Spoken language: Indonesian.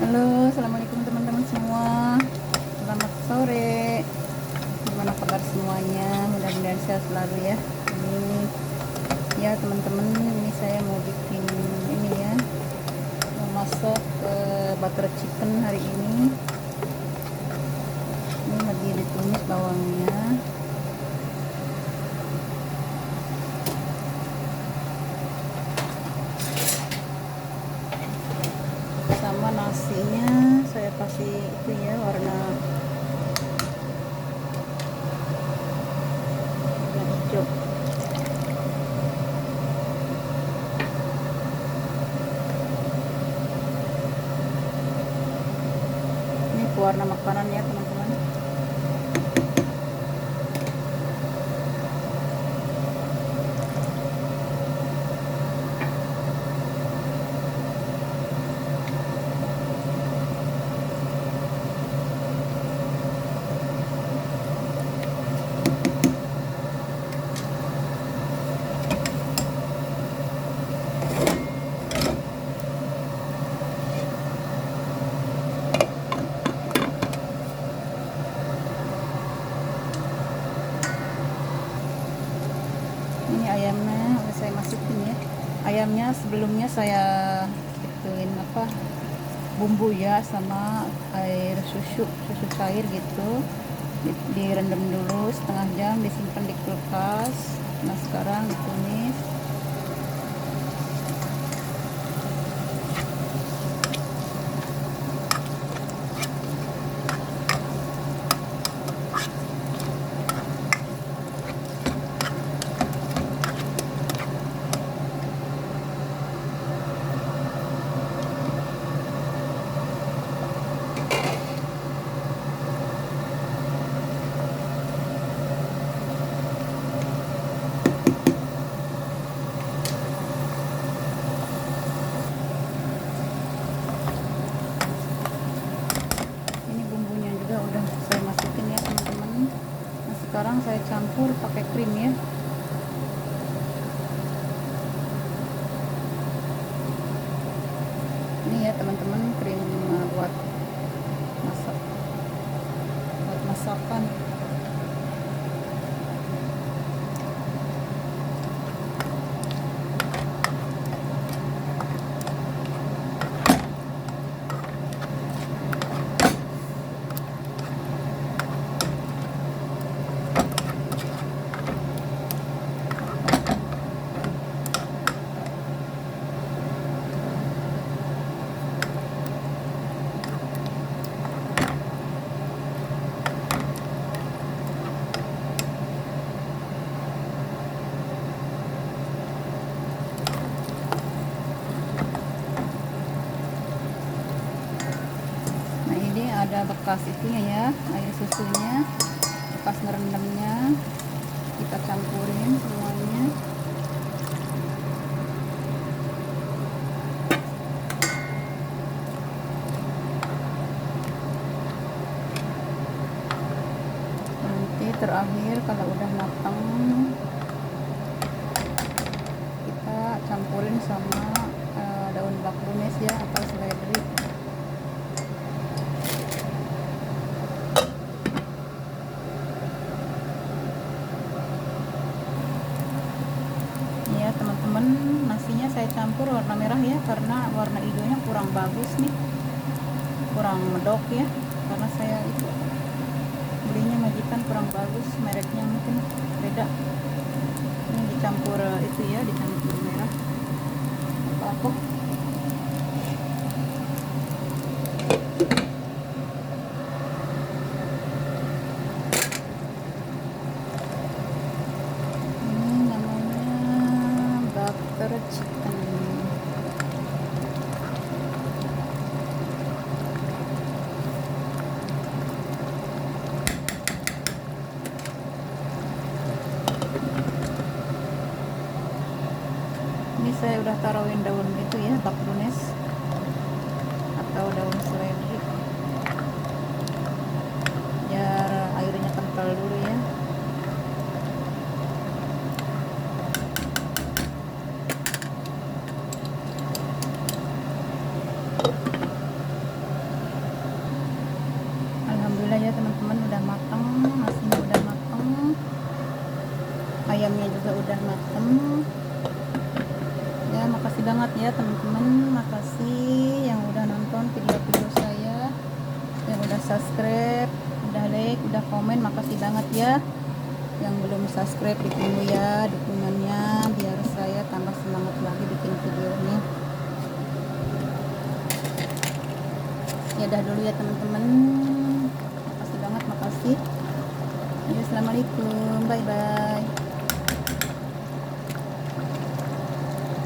Halo, assalamualaikum teman-teman semua. Selamat sore. Gimana kabar semuanya? Mudah-mudahan sehat selalu ya. Ini ya teman-teman, ini saya mau bikin ini ya, mau masak butter chicken hari ini. Ini lagi ditumis bawangnya. Sama nasinya saya kasih itu ya, warna hijau. Ini pewarna makanan ya teman-teman. Ini ayamnya udah saya masukin ya. Ayamnya sebelumnya saya ituin bumbu ya, sama air susu cair gitu, direndam dulu setengah jam, disimpan di kulkas. Nah sekarang ditumis. Udah saya masukin ya teman-teman. Nah sekarang saya campur pakai krim ya. Ini ya teman-teman, krim buat masakan. Ada bekas itunya ya, air susunya, bekas ngerendamnya, kita campurin semuanya. Nanti terakhir kalau udah matang, kita campurin sama daun baklunes ya, atau seledri. Teman-teman, nasinya saya campur warna merah ya, karena warna hijaunya kurang bagus nih, kurang medok ya, karena saya itu belinya majikan kurang bagus, mereknya mungkin beda. Ini dicampur itu ya, dicampur merah apa-apa. Butter chicken. Ini saya udah taruhin daun itu ya, baklunes atau daun seledri, biar airnya kental dulu ya. juga udah mateng ya. Makasih banget ya teman-teman, makasih yang udah nonton video-video saya, yang udah subscribe, udah like, udah komen, makasih banget ya. Yang belum subscribe ditunggu ya dukungannya biar saya tambah semangat lagi bikin videonya. Ya dah dulu ya teman-teman, makasih banget, makasih. Assalamualaikum, bye bye.